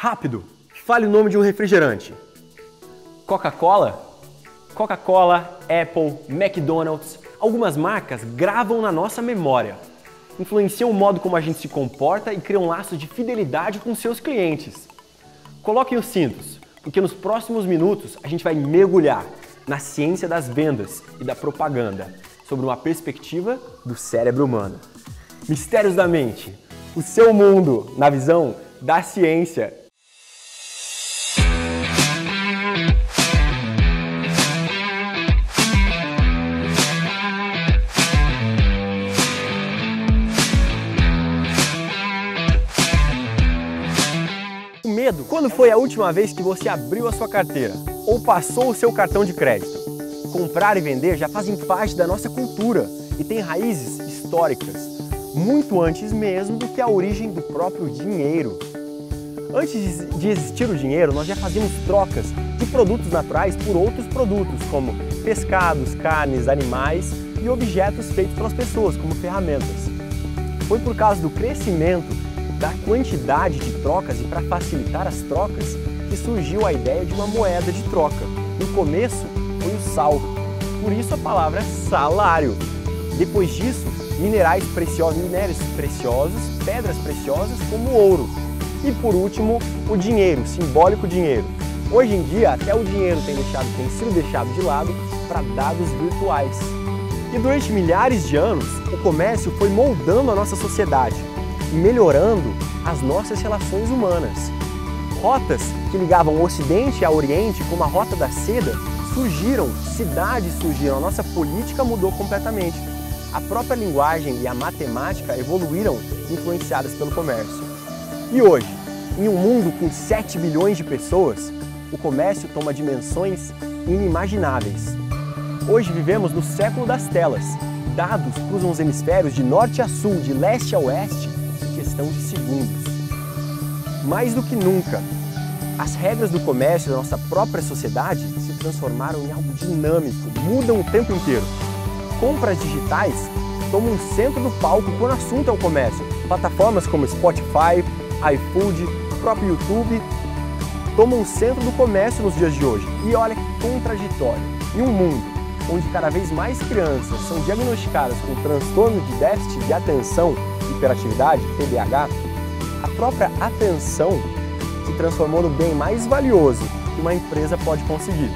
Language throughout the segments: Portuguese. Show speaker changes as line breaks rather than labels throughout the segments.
Rápido, fale o nome de um refrigerante. Coca-Cola? Coca-Cola, Apple, McDonald's, algumas marcas gravam na nossa memória. Influenciam o modo como a gente se comporta e criam laços de fidelidade com seus clientes. Coloquem os cintos, porque nos próximos minutos a gente vai mergulhar na ciência das vendas e da propaganda, sob uma perspectiva do cérebro humano. Mistérios da mente, o seu mundo na visão da ciência. Medo. Quando foi a última vez que você abriu a sua carteira ou passou o seu cartão de crédito? Comprar e vender já fazem parte da nossa cultura e tem raízes históricas, muito antes mesmo do que a origem do próprio dinheiro. Antes de existir o dinheiro, nós já fazíamos trocas de produtos naturais por outros produtos, como pescados, carnes, animais e objetos feitos pelas pessoas, como ferramentas. Foi por causa do crescimento da quantidade de trocas e para facilitar as trocas que surgiu a ideia de uma moeda de troca. No começo foi o sal, por isso a palavra salário. Depois disso, minérios preciosos, pedras preciosas como o ouro. E por último, o dinheiro, o simbólico dinheiro. Hoje em dia, até o dinheiro tem sido deixado de lado para dados virtuais. E durante milhares de anos, o comércio foi moldando a nossa sociedade e melhorando as nossas relações humanas. Rotas que ligavam o Ocidente ao Oriente, como a Rota da Seda, surgiram, cidades surgiram, a nossa política mudou completamente. A própria linguagem e a matemática evoluíram, influenciadas pelo comércio. E hoje, em um mundo com 7 bilhões de pessoas, o comércio toma dimensões inimagináveis. Hoje vivemos no século das telas. Dados cruzam os hemisférios de norte a sul, de leste a oeste, questão de segundos. Mais do que nunca, as regras do comércio da nossa própria sociedade se transformaram em algo dinâmico, mudam o tempo inteiro. Compras digitais tomam o centro do palco quando o assunto é o comércio. Plataformas como Spotify, iFood, o próprio YouTube tomam o centro do comércio nos dias de hoje. E olha que contraditório. Em um mundo onde cada vez mais crianças são diagnosticadas com transtorno de déficit de atenção, hiperatividade, TDAH, a própria atenção se transformou no bem mais valioso que uma empresa pode conseguir.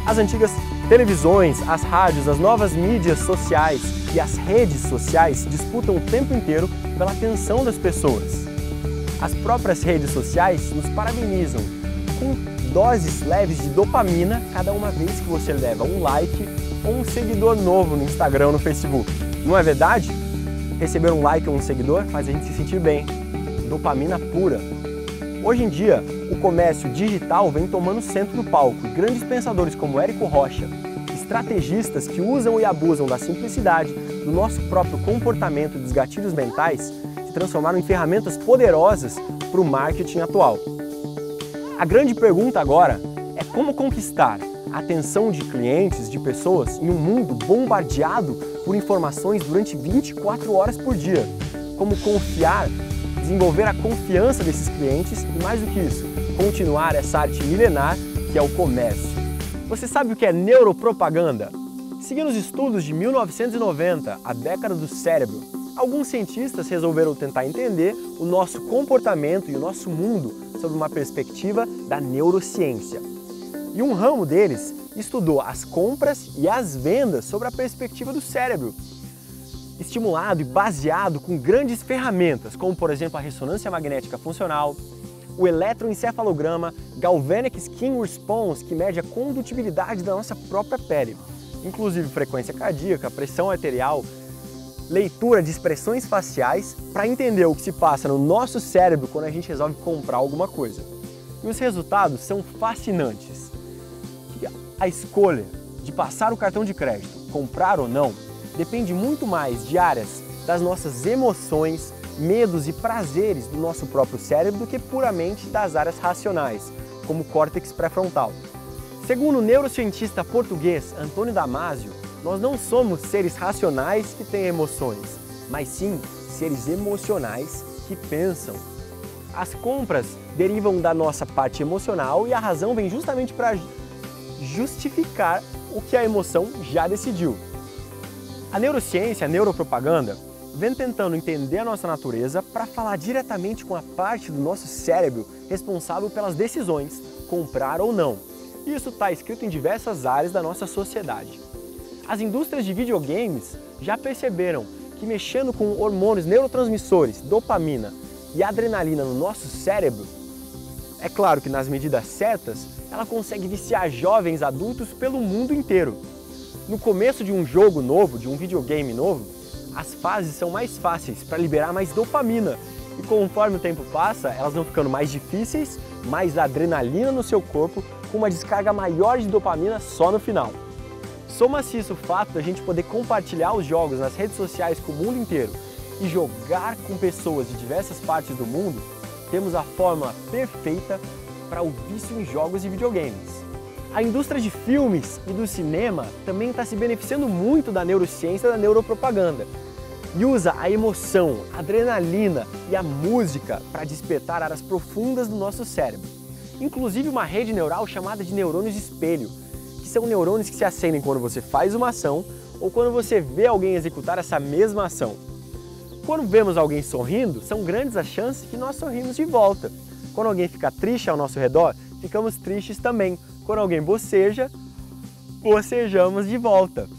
As antigas televisões, as rádios, as novas mídias sociais e as redes sociais disputam o tempo inteiro pela atenção das pessoas. As próprias redes sociais nos parabenizam com doses leves de dopamina cada uma vez que você leva um like ou um seguidor novo no Instagram ou no Facebook. Não é verdade? Receber um like ou um seguidor faz a gente se sentir bem. Dopamina pura. Hoje em dia, o comércio digital vem tomando o centro do palco e grandes pensadores como Érico Rocha, estrategistas que usam e abusam da simplicidade, do nosso próprio comportamento e dos gatilhos mentais, se transformaram em ferramentas poderosas para o marketing atual. A grande pergunta agora é como conquistar a atenção de clientes, de pessoas, em um mundo bombardeado por informações durante 24 horas por dia. Como confiar, desenvolver a confiança desses clientes e, mais do que isso, continuar essa arte milenar que é o comércio. Você sabe o que é neuropropaganda? Seguindo os estudos de 1990, a década do cérebro, alguns cientistas resolveram tentar entender o nosso comportamento e o nosso mundo sob uma perspectiva da neurociência. E um ramo deles estudou as compras e as vendas sobre a perspectiva do cérebro, estimulado e baseado com grandes ferramentas, como por exemplo a ressonância magnética funcional, o eletroencefalograma, Galvanic Skin Response, que mede a condutibilidade da nossa própria pele, inclusive frequência cardíaca, pressão arterial, leitura de expressões faciais, para entender o que se passa no nosso cérebro quando a gente resolve comprar alguma coisa. E os resultados são fascinantes. A escolha de passar o cartão de crédito, comprar ou não, depende muito mais de áreas das nossas emoções, medos e prazeres do nosso próprio cérebro do que puramente das áreas racionais, como o córtex pré-frontal. Segundo o neurocientista português Antônio Damasio, nós não somos seres racionais que têm emoções, mas sim seres emocionais que pensam. As compras derivam da nossa parte emocional e a razão vem justamente para justificar o que a emoção já decidiu. A neurociência, a neuropropaganda, vem tentando entender a nossa natureza para falar diretamente com a parte do nosso cérebro responsável pelas decisões, comprar ou não. Isso está escrito em diversas áreas da nossa sociedade. As indústrias de videogames já perceberam que mexendo com hormônios neurotransmissores, dopamina e adrenalina no nosso cérebro, é claro que nas medidas certas, ela consegue viciar jovens adultos pelo mundo inteiro. No começo de um jogo novo, de um videogame novo, as fases são mais fáceis para liberar mais dopamina e conforme o tempo passa, elas vão ficando mais difíceis, mais adrenalina no seu corpo, com uma descarga maior de dopamina só no final. Soma-se isso o fato da gente poder compartilhar os jogos nas redes sociais com o mundo inteiro e jogar com pessoas de diversas partes do mundo, temos a fórmula perfeita para o vício em jogos e videogames. A indústria de filmes e do cinema também está se beneficiando muito da neurociência e da neuropropaganda e usa a emoção, a adrenalina e a música para despertar áreas profundas do nosso cérebro. Inclusive uma rede neural chamada de neurônios espelho, que são neurônios que se acendem quando você faz uma ação ou quando você vê alguém executar essa mesma ação. Quando vemos alguém sorrindo, são grandes as chances que nós sorrimos de volta. Quando alguém fica triste ao nosso redor, ficamos tristes também. Quando alguém boceja, bocejamos de volta.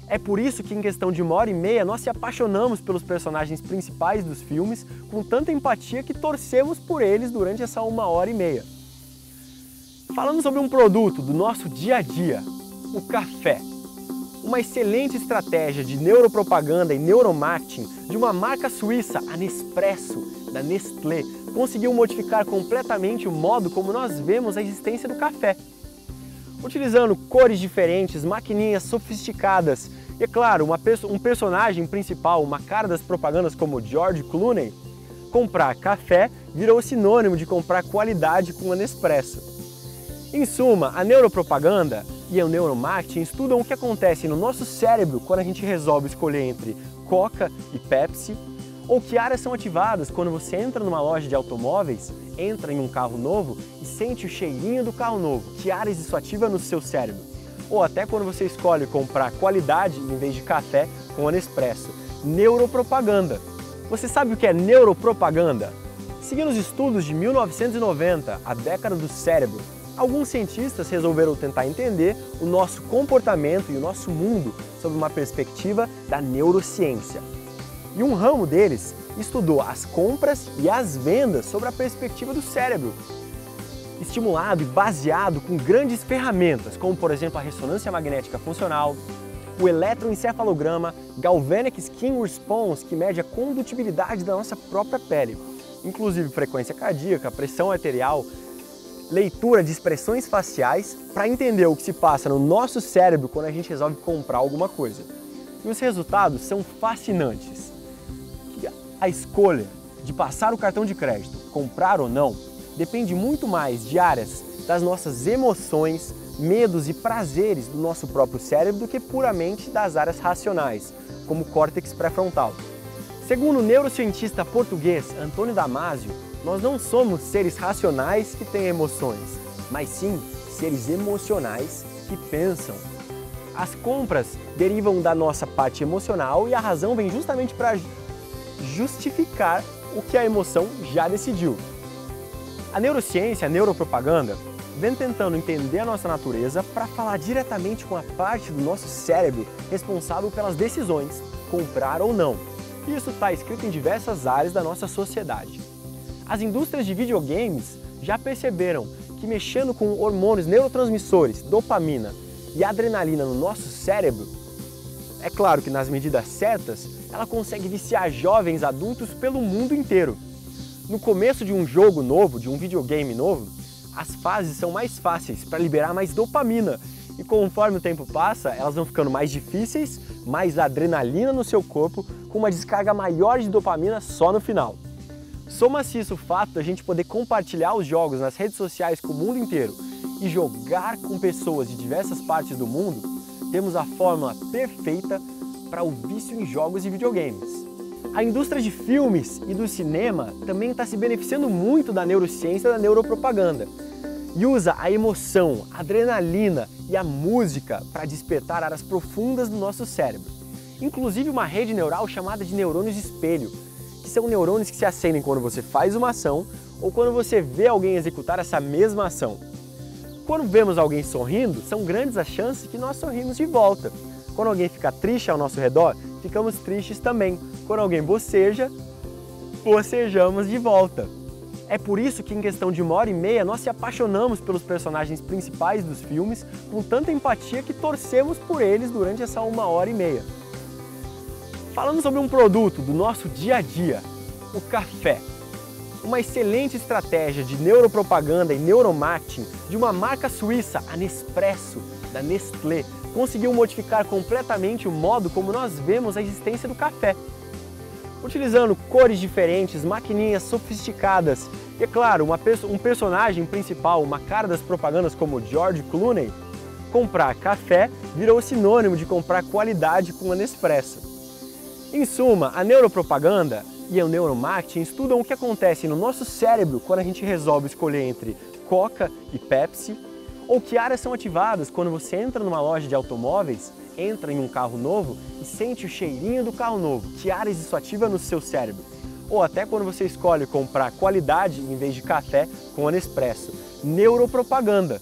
É por isso que em questão de 1h30 nós se apaixonamos pelos personagens principais dos filmes com tanta empatia que torcemos por eles durante essa 1h30. Falando sobre um produto do nosso dia a dia, o café. Uma excelente estratégia de neuropropaganda e neuromarketing de uma marca suíça, a Nespresso, da Nestlé, conseguiu modificar completamente o modo como nós vemos a existência do café. Utilizando cores diferentes, maquininhas sofisticadas e, é claro, um personagem principal, uma cara das propagandas como George Clooney, comprar café virou sinônimo de comprar qualidade com a Nespresso. Em suma, a neuropropaganda e o neuromarketing estudam o que acontece no nosso cérebro quando a gente resolve escolher entre Coca e Pepsi, ou que áreas são ativadas quando você entra numa loja de automóveis, entra em um carro novo e sente o cheirinho do carro novo, que áreas isso ativa no seu cérebro. Ou até quando você escolhe comprar qualidade em vez de café com a Nespresso. Neuropropaganda. Você sabe o que é neuropropaganda? Seguindo os estudos de 1990, a década do cérebro, alguns cientistas resolveram tentar entender o nosso comportamento e o nosso mundo sob uma perspectiva da neurociência. E um ramo deles estudou as compras e as vendas sobre a perspectiva do cérebro, estimulado e baseado com grandes ferramentas, como por exemplo a ressonância magnética funcional, o eletroencefalograma, Galvanic Skin Response, que mede a condutibilidade da nossa própria pele, inclusive frequência cardíaca, pressão arterial, leitura de expressões faciais, para entender o que se passa no nosso cérebro quando a gente resolve comprar alguma coisa. E os resultados são fascinantes. A escolha de passar o cartão de crédito, comprar ou não, depende muito mais de áreas das nossas emoções, medos e prazeres do nosso próprio cérebro do que puramente das áreas racionais, como o córtex pré-frontal. Segundo o neurocientista português Antônio Damasio, nós não somos seres racionais que têm emoções, mas sim seres emocionais que pensam. As compras derivam da nossa parte emocional e a razão vem justamente para justificar o que a emoção já decidiu. A neurociência, a neuropropaganda, vem tentando entender a nossa natureza para falar diretamente com a parte do nosso cérebro responsável pelas decisões, comprar ou não. Isso está escrito em diversas áreas da nossa sociedade. As indústrias de videogames já perceberam que mexendo com hormônios neurotransmissores, dopamina e adrenalina no nosso cérebro, é claro que nas medidas certas, ela consegue viciar jovens adultos pelo mundo inteiro. No começo de um jogo novo, de um videogame novo, as fases são mais fáceis para liberar mais dopamina e conforme o tempo passa, elas vão ficando mais difíceis, mais adrenalina no seu corpo, com uma descarga maior de dopamina só no final. Soma-se isso o fato da gente poder compartilhar os jogos nas redes sociais com o mundo inteiro e jogar com pessoas de diversas partes do mundo, temos a fórmula perfeita para o vício em jogos e videogames. A indústria de filmes e do cinema também está se beneficiando muito da neurociência e da neuropropaganda e usa a emoção, a adrenalina e a música para despertar áreas profundas do nosso cérebro. Inclusive uma rede neural chamada de neurônios espelho, que são neurônios que se acendem quando você faz uma ação ou quando você vê alguém executar essa mesma ação. Quando vemos alguém sorrindo, são grandes as chances que nós sorrimos de volta. Quando alguém fica triste ao nosso redor, ficamos tristes também. Quando alguém boceja, bocejamos de volta. É por isso que em questão de 1h30 nós se apaixonamos pelos personagens principais dos filmes com tanta empatia que torcemos por eles durante essa 1h30. Falando sobre um produto do nosso dia a dia, o café. Uma excelente estratégia de neuropropaganda e neuromarketing de uma marca suíça, a Nespresso, da Nestlé, conseguiu modificar completamente o modo como nós vemos a existência do café. Utilizando cores diferentes, maquininhas sofisticadas e, é claro, um personagem principal, uma cara das propagandas como George Clooney, comprar café virou sinônimo de comprar qualidade com a Nespresso. Em suma, a neuropropaganda e o neuromarketing estudam o que acontece no nosso cérebro quando a gente resolve escolher entre Coca e Pepsi, ou que áreas são ativadas quando você entra numa loja de automóveis, entra em um carro novo e sente o cheirinho do carro novo, que áreas isso ativa no seu cérebro. Ou até quando você escolhe comprar qualidade em vez de café com a Nespresso. Neuropropaganda.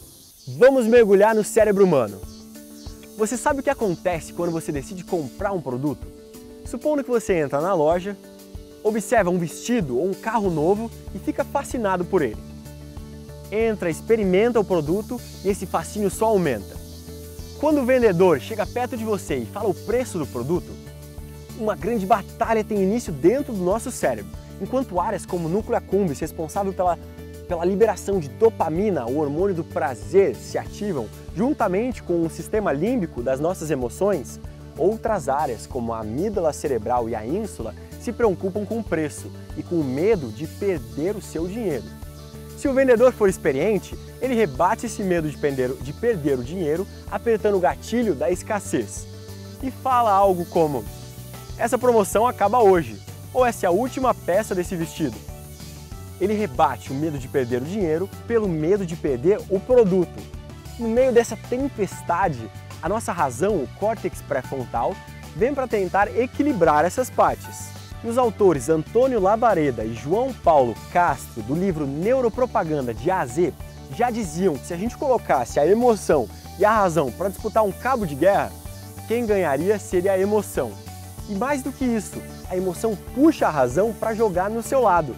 Vamos mergulhar no cérebro humano. Você sabe o que acontece quando você decide comprar um produto? Supondo que você entra na loja, observa um vestido ou um carro novo e fica fascinado por ele. Entra, experimenta o produto e esse fascínio só aumenta. Quando o vendedor chega perto de você e fala o preço do produto, uma grande batalha tem início dentro do nosso cérebro, enquanto áreas como o núcleo accumbens, responsável pela liberação de dopamina, o hormônio do prazer, se ativam, juntamente com o sistema límbico das nossas emoções, outras áreas, como a amígdala cerebral e a ínsula, se preocupam com o preço e com o medo de perder o seu dinheiro. Se o vendedor for experiente, ele rebate esse medo de perder o dinheiro apertando o gatilho da escassez e fala algo como: essa promoção acaba hoje, ou essa é a última peça desse vestido. Ele rebate o medo de perder o dinheiro pelo medo de perder o produto. No meio dessa tempestade, a nossa razão, o córtex pré-frontal, vem para tentar equilibrar essas partes. E os autores Antônio Labareda e João Paulo Castro, do livro Neuropropaganda de A a Z, já diziam que se a gente colocasse a emoção e a razão para disputar um cabo de guerra, quem ganharia seria a emoção. E mais do que isso, a emoção puxa a razão para jogar no seu lado.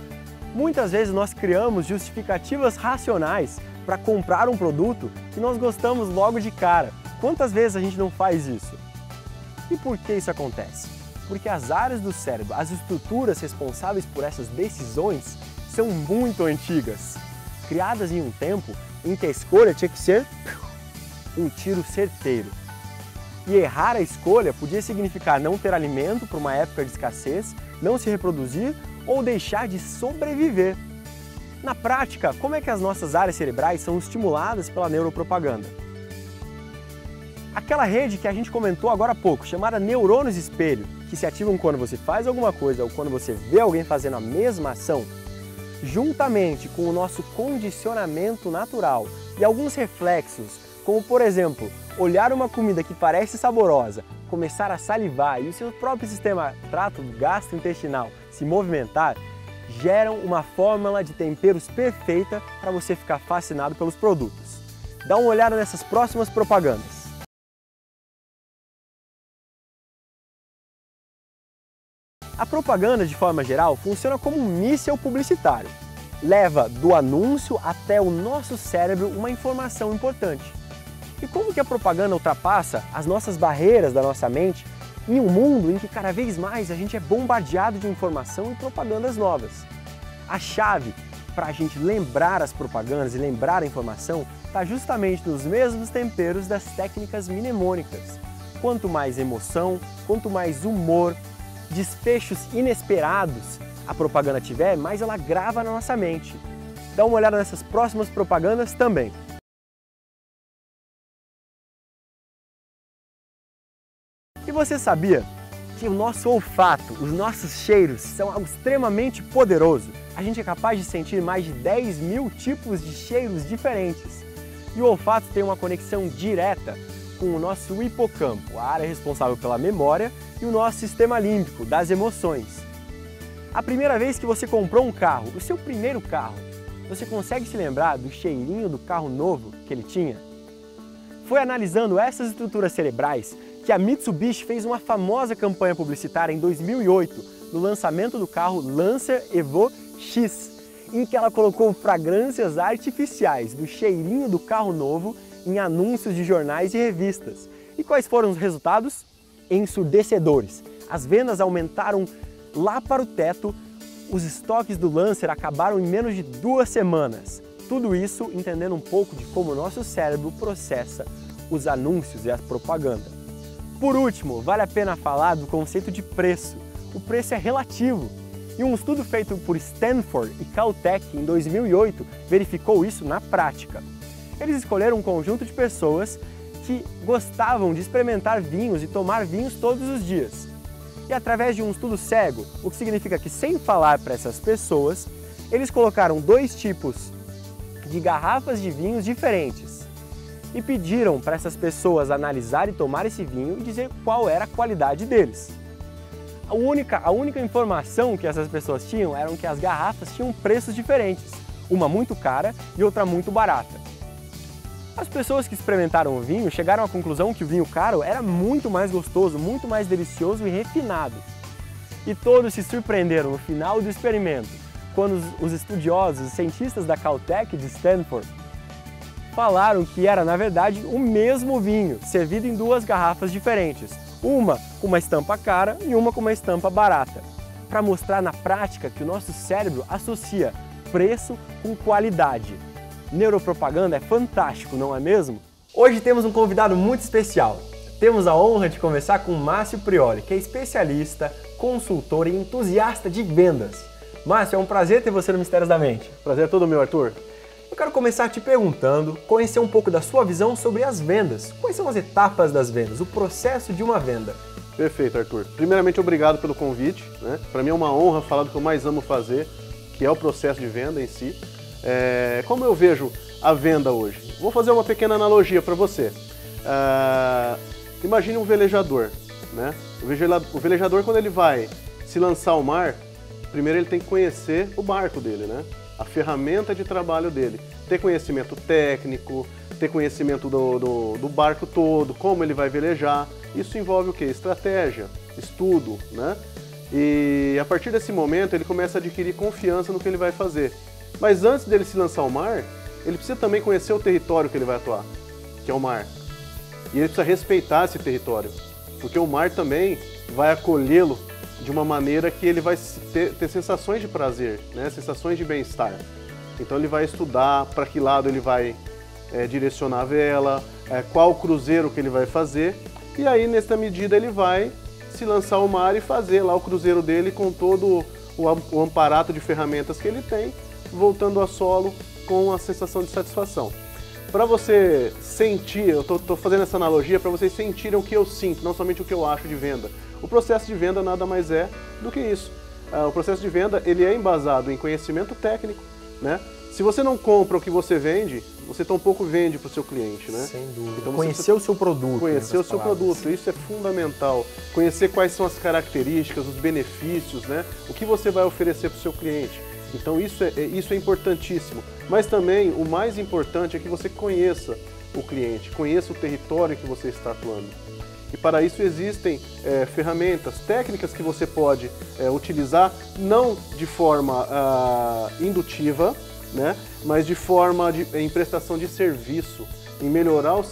Muitas vezes nós criamos justificativas racionais para comprar um produto que nós gostamos logo de cara. Quantas vezes a gente não faz isso? E por que isso acontece? Porque as áreas do cérebro, as estruturas responsáveis por essas decisões são muito antigas, criadas em um tempo em que a escolha tinha que ser um tiro certeiro. E errar a escolha podia significar não ter alimento por uma época de escassez, não se reproduzir ou deixar de sobreviver. Na prática, como é que as nossas áreas cerebrais são estimuladas pela neuropropaganda? Aquela rede que a gente comentou agora há pouco, chamada neurônios espelho, que se ativam quando você faz alguma coisa ou quando você vê alguém fazendo a mesma ação, juntamente com o nosso condicionamento natural e alguns reflexos, como por exemplo, olhar uma comida que parece saborosa, começar a salivar e o seu próprio sistema trato gastrointestinal se movimentar, geram uma fórmula de temperos perfeita para você ficar fascinado pelos produtos. Dá uma olhada nessas próximas propagandas. A propaganda, de forma geral, funciona como um míssil publicitário. Leva do anúncio até o nosso cérebro uma informação importante. E como que a propaganda ultrapassa as nossas barreiras da nossa mente em um mundo em que cada vez mais a gente é bombardeado de informação e propagandas novas? A chave para a gente lembrar as propagandas e lembrar a informação está justamente nos mesmos temperos das técnicas mnemônicas. Quanto mais emoção, quanto mais humor, desfechos inesperados a propaganda tiver, mais ela grava na nossa mente. Dá uma olhada nessas próximas propagandas também. E você sabia que o nosso olfato, os nossos cheiros são algo extremamente poderoso. A gente é capaz de sentir mais de 10 mil tipos de cheiros diferentes. E o olfato tem uma conexão direta com o nosso hipocampo, a área responsável pela memória, e o nosso sistema límbico, das emoções. A primeira vez que você comprou um carro, o seu primeiro carro, você consegue se lembrar do cheirinho do carro novo que ele tinha? Foi analisando essas estruturas cerebrais que a Mitsubishi fez uma famosa campanha publicitária em 2008, no lançamento do carro Lancer Evo X, em que ela colocou fragrâncias artificiais do cheirinho do carro novo em anúncios de jornais e revistas. E quais foram os resultados? Ensurdecedores. As vendas aumentaram lá para o teto, os estoques do Lancer acabaram em menos de 2 semanas. Tudo isso entendendo um pouco de como o nosso cérebro processa os anúncios e a propaganda. Por último, vale a pena falar do conceito de preço. O preço é relativo. E um estudo feito por Stanford e Caltech em 2008 verificou isso na prática. Eles escolheram um conjunto de pessoas que gostavam de experimentar vinhos e tomar vinhos todos os dias. E através de um estudo cego, o que significa que, sem falar para essas pessoas, eles colocaram 2 tipos de garrafas de vinhos diferentes e pediram para essas pessoas analisar e tomar esse vinho e dizer qual era a qualidade deles. A única informação que essas pessoas tinham era que as garrafas tinham preços diferentes, uma muito cara e outra muito barata. As pessoas que experimentaram o vinho chegaram à conclusão que o vinho caro era muito mais gostoso, muito mais delicioso e refinado. E todos se surpreenderam no final do experimento, quando os estudiosos, os cientistas da Caltech de Stanford, falaram que era, na verdade, o mesmo vinho, servido em 2 garrafas diferentes, uma com uma estampa cara e uma com uma estampa barata, para mostrar na prática que o nosso cérebro associa preço com qualidade. Neuropropaganda é fantástico, não é mesmo? Hoje temos um convidado muito especial. Temos a honra de conversar com Márcio Prioli, que é especialista, consultor e entusiasta de vendas. Márcio, é um prazer ter você no Mistérios da Mente.
Prazer é todo meu, Arthur.
Eu quero começar te perguntando, conhecer um pouco da sua visão sobre as vendas. Quais são as etapas das vendas, o processo de uma venda?
Perfeito, Arthur. Primeiramente, obrigado pelo convite, né? Para mim é uma honra falar do que eu mais amo fazer, que é o processo de venda em si. Como eu vejo a venda hoje? Vou fazer uma pequena analogia para você. Imagine um velejador, né? O velejador, quando ele vai se lançar ao mar, primeiro ele tem que conhecer o barco dele, né? A ferramenta de trabalho dele. Ter conhecimento técnico, ter conhecimento do barco todo, como ele vai velejar. Isso envolve o quê? Estratégia, estudo, né? E a partir desse momento ele começa a adquirir confiança no que ele vai fazer. Mas antes dele se lançar ao mar, ele precisa também conhecer o território que ele vai atuar, que é o mar. E ele precisa respeitar esse território, porque o mar também vai acolhê-lo de uma maneira que ele vai ter sensações de prazer, né? Sensações de bem-estar. Então ele vai estudar para que lado ele vai direcionar a vela, qual cruzeiro que ele vai fazer, e aí nessa medida ele vai se lançar ao mar e fazer lá o cruzeiro dele com todo o aparato de ferramentas que ele tem, voltando ao solo com a sensação de satisfação. Para você sentir, eu estou fazendo essa analogia para vocês sentirem o que eu sinto, não somente o que eu acho de venda. O processo de venda nada mais é do que isso. O processo de venda ele é embasado em conhecimento técnico, né? Se você não compra o que você vende, você tampouco vende para o seu cliente, né?
Sem dúvida.
Então,
conhecer o seu produto.
Conhecer o seu produto, isso é fundamental. Conhecer quais são as características, os benefícios, né? O que você vai oferecer para o seu cliente. Então isso é importantíssimo. Mas também o mais importante é que você conheça o cliente, conheça o território em que você está atuando. E para isso existem ferramentas, técnicas que você pode utilizar, não de forma indutiva, né, mas de forma em prestação de serviço, em melhorar a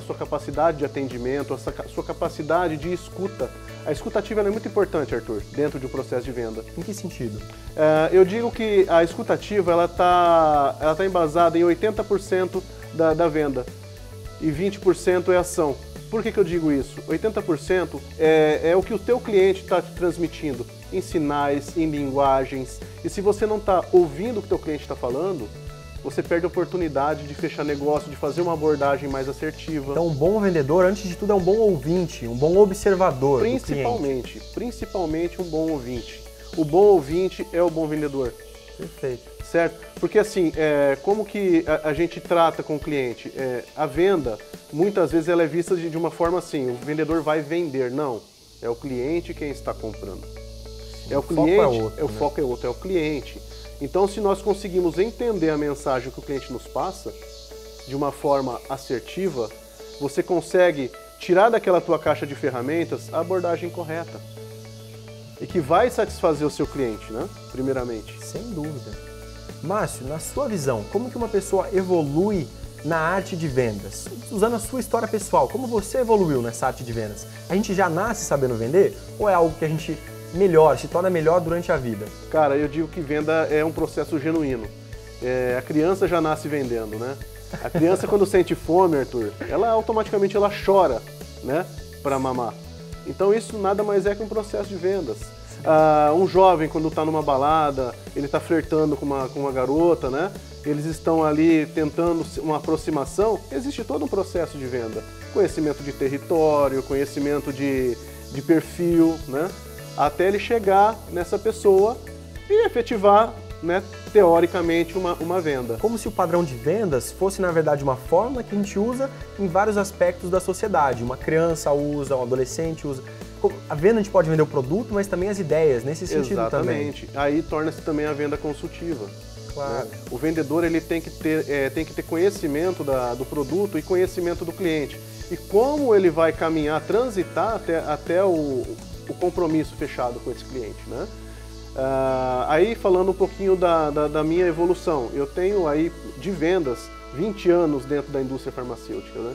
sua capacidade de atendimento, a sua capacidade de escuta. A escuta ativa é muito importante, Arthur, dentro de um processo de venda.
Em que sentido?
Eu digo que a escuta ativa ela tá embasada em 80% da venda e 20% é ação. Por que eu digo isso? 80% é o que o teu cliente está te transmitindo em sinais, em linguagens. E se você não está ouvindo o que o teu cliente está falando, você perde a oportunidade de fechar negócio, de fazer uma abordagem mais assertiva.
Então um bom vendedor, antes de tudo, é um bom ouvinte, um bom observador do cliente.
Principalmente um bom ouvinte. O bom ouvinte é o bom vendedor.
Perfeito.
Certo? Porque assim, como que a gente trata com o cliente? A venda, muitas vezes ela é vista de uma forma assim, o vendedor vai vender. Não, é o cliente quem está comprando.
Sim,
é o cliente,
o
foco é outro, é o cliente. Então, se nós conseguimos entender a mensagem que o cliente nos passa de uma forma assertiva, você consegue tirar daquela tua caixa de ferramentas a abordagem correta. E que vai satisfazer o seu cliente, né? Primeiramente.
Sem dúvida. Márcio, na sua visão, como que uma pessoa evolui na arte de vendas? Usando a sua história pessoal, como você evoluiu nessa arte de vendas? A gente já nasce sabendo vender ou é algo que a gente melhora, se torna melhor durante a vida?
Cara, eu digo que venda é um processo genuíno. A criança já nasce vendendo, né? A criança quando sente fome, Arthur, ela automaticamente chora, né? Para mamar. Então isso nada mais é que um processo de vendas. Um jovem quando está numa balada, ele está flertando com uma garota, né? Eles estão ali tentando uma aproximação, existe todo um processo de venda. Conhecimento de território, conhecimento de perfil, né? Até ele chegar nessa pessoa e efetivar, né, teoricamente, uma venda.
Como se o padrão de vendas fosse, na verdade, uma fórmula que a gente usa em vários aspectos da sociedade. Uma criança usa, um adolescente usa. A venda a gente pode vender o produto, mas também as ideias, nesse sentido também.
Exatamente. Aí torna-se também a venda consultiva.
Claro.
Né? O vendedor ele tem que ter conhecimento do produto e conhecimento do cliente. E como ele vai caminhar, transitar até o compromisso fechado com esse cliente, né? Aí falando um pouquinho da minha evolução, eu tenho aí de vendas 20 anos dentro da indústria farmacêutica, né?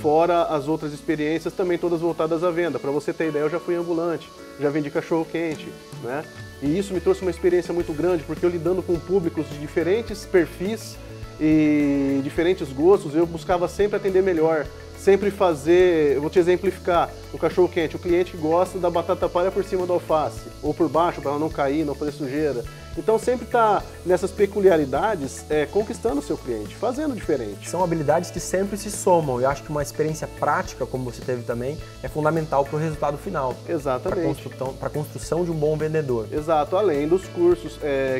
Fora as outras experiências também todas voltadas à venda. Para você ter ideia, eu já fui ambulante, já vendi cachorro-quente, né? E isso me trouxe uma experiência muito grande, porque eu lidando com públicos de diferentes perfis e diferentes gostos, eu buscava sempre atender melhor. Sempre fazer, eu vou te exemplificar, o cachorro quente, o cliente gosta da batata palha por cima do alface, ou por baixo para ela não cair, não fazer sujeira. Então sempre está nessas peculiaridades conquistando o seu cliente, fazendo diferente.
São habilidades que sempre se somam. Eu acho que uma experiência prática, como você teve também, é fundamental para o resultado final.
Exatamente.
Para a construção de um bom vendedor.
Exato, além dos cursos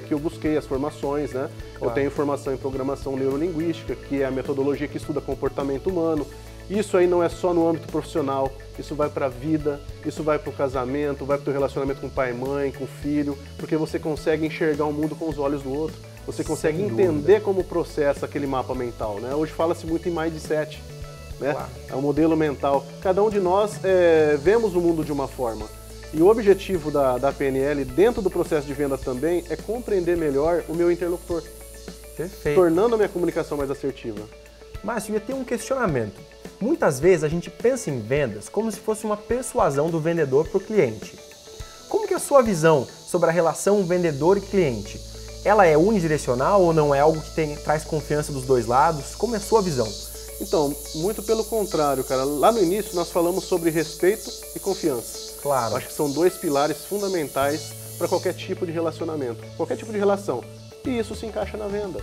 que eu busquei, as formações, né?
Claro.
Eu tenho formação em programação neurolinguística, que é a metodologia que estuda comportamento humano. Isso aí não é só no âmbito profissional, isso vai para a vida, isso vai para o casamento, vai para o teu relacionamento com pai e mãe, com o filho, porque você consegue enxergar o mundo com os olhos do outro, você consegue entender como processa aquele mapa mental, né? Hoje fala-se muito em mindset, né?
Claro.
É um modelo mental. Cada um de nós vemos o mundo de uma forma. E o objetivo da PNL, dentro do processo de venda também, é compreender melhor o meu interlocutor.
Perfeito.
Tornando a minha comunicação mais assertiva.
Márcio, eu ia ter um questionamento. Muitas vezes a gente pensa em vendas como se fosse uma persuasão do vendedor para o cliente. Como que é a sua visão sobre a relação vendedor e cliente? Ela é unidirecional ou não é algo que traz confiança dos dois lados? Como é a sua visão?
Então, muito pelo contrário, cara. Lá no início nós falamos sobre respeito e confiança.
Claro.
Acho que são dois pilares fundamentais para qualquer tipo de relacionamento, qualquer tipo de relação. E isso se encaixa na venda,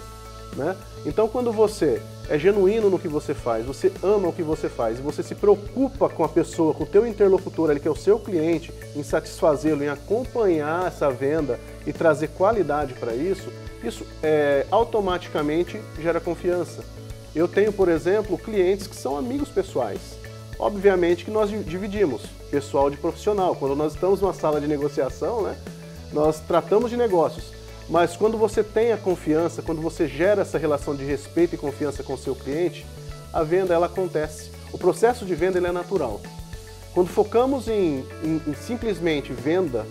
né? Então, quando você é genuíno no que você faz, você ama o que você faz, e você se preocupa com a pessoa, com o teu interlocutor ali, que é o seu cliente, em satisfazê-lo, em acompanhar essa venda e trazer qualidade para isso automaticamente gera confiança. Eu tenho, por exemplo, clientes que são amigos pessoais. Obviamente que nós dividimos pessoal de profissional. Quando nós estamos numa sala de negociação, né, nós tratamos de negócios. Mas quando você tem a confiança, quando você gera essa relação de respeito e confiança com o seu cliente, a venda ela acontece. O processo de venda ele é natural. Quando focamos em simplesmente venda,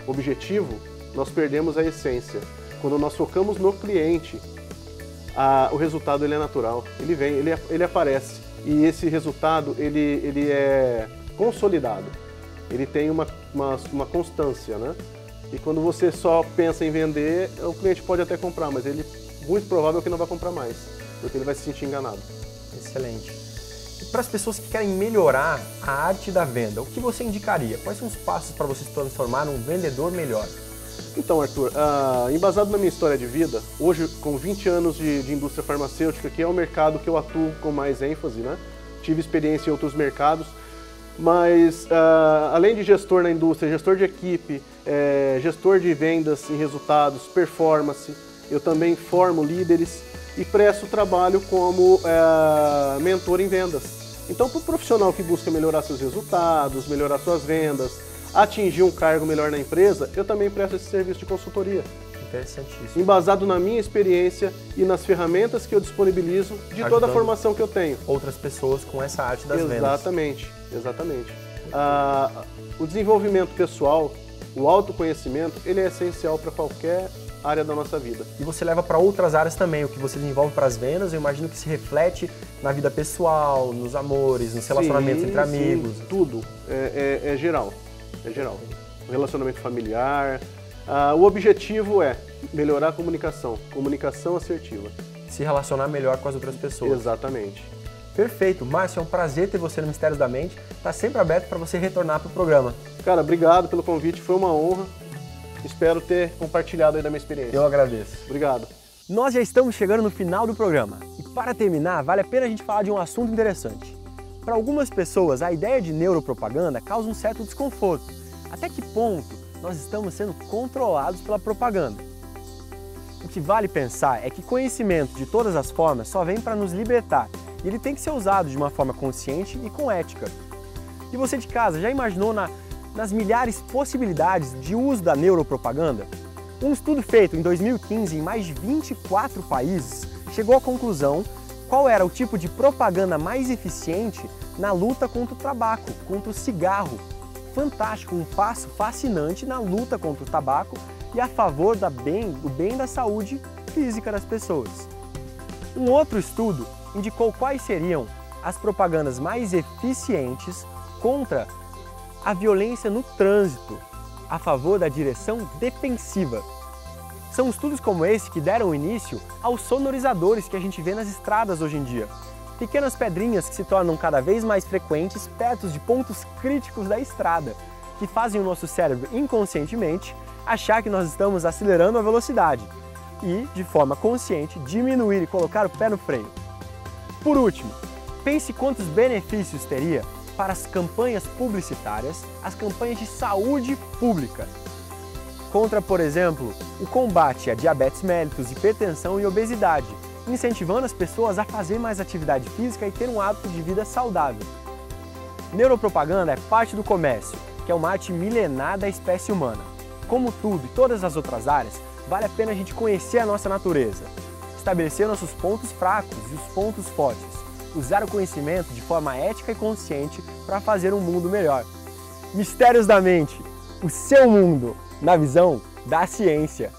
objetivo, nós perdemos a essência. Quando nós focamos no cliente, o resultado ele é natural, ele vem, ele aparece. E esse resultado ele é consolidado, ele tem uma constância, né? E quando você só pensa em vender, o cliente pode até comprar, mas ele muito provável que não vai comprar mais, porque ele vai se sentir enganado.
Excelente. E para as pessoas que querem melhorar a arte da venda, o que você indicaria? Quais são os passos para você se transformar num vendedor melhor?
Então, Arthur, embasado na minha história de vida, hoje com 20 anos de indústria farmacêutica, que é o mercado que eu atuo com mais ênfase, né? Tive experiência em outros mercados, mas além de gestor na indústria, gestor de equipe, gestor de vendas em resultados, performance, eu também formo líderes e presto trabalho como mentor em vendas. Então, para o profissional que busca melhorar seus resultados, melhorar suas vendas, atingir um cargo melhor na empresa, eu também presto esse serviço de consultoria.
Interessantíssimo.
Embasado na minha experiência e nas ferramentas que eu disponibilizo de toda a formação que eu tenho.
Outras pessoas com essa arte das vendas.
Exatamente, exatamente. O desenvolvimento pessoal, o autoconhecimento, ele é essencial para qualquer área da nossa vida.
E você leva para outras áreas também, o que você desenvolve para as vendas, eu imagino que se reflete na vida pessoal, nos amores, nos relacionamentos entre amigos.
Sim, tudo. É geral. É geral. O relacionamento familiar. O objetivo é melhorar a comunicação assertiva.
Se relacionar melhor com as outras pessoas.
Exatamente.
Perfeito. Márcio, é um prazer ter você no Mistérios da Mente. Está sempre aberto para você retornar para o programa.
Cara, obrigado pelo convite, foi uma honra. Espero ter compartilhado aí da minha experiência.
Eu agradeço.
Obrigado.
Nós já estamos chegando no final do programa. E para terminar, vale a pena a gente falar de um assunto interessante. Para algumas pessoas, a ideia de neuropropaganda causa um certo desconforto. Até que ponto nós estamos sendo controlados pela propaganda? O que vale pensar é que conhecimento de todas as formas só vem para nos libertar e ele tem que ser usado de uma forma consciente e com ética. E você de casa, já imaginou nas milhares de possibilidades de uso da neuropropaganda? Um estudo feito em 2015 em mais de 24 países chegou à conclusão qual era o tipo de propaganda mais eficiente na luta contra o tabaco, contra o cigarro. Fantástico, um passo fascinante na luta contra o tabaco e a favor do bem da saúde física das pessoas. Um outro estudo indicou quais seriam as propagandas mais eficientes contra a violência no trânsito, a favor da direção defensiva. São estudos como esse que deram início aos sonorizadores que a gente vê nas estradas hoje em dia. Pequenas pedrinhas que se tornam cada vez mais frequentes perto de pontos críticos da estrada, que fazem o nosso cérebro inconscientemente achar que nós estamos acelerando a velocidade e, de forma consciente, diminuir e colocar o pé no freio. Por último, pense quantos benefícios teria para as campanhas publicitárias, as campanhas de saúde pública. Contra, por exemplo, o combate a diabetes mellitus, hipertensão e obesidade, incentivando as pessoas a fazer mais atividade física e ter um hábito de vida saudável. Neuropropaganda é parte do comércio, que é uma arte milenar da espécie humana. Como tudo e todas as outras áreas, vale a pena a gente conhecer a nossa natureza, estabelecer nossos pontos fracos e os pontos fortes, usar o conhecimento de forma ética e consciente para fazer um mundo melhor. Mistérios da Mente, o seu mundo, na visão da ciência.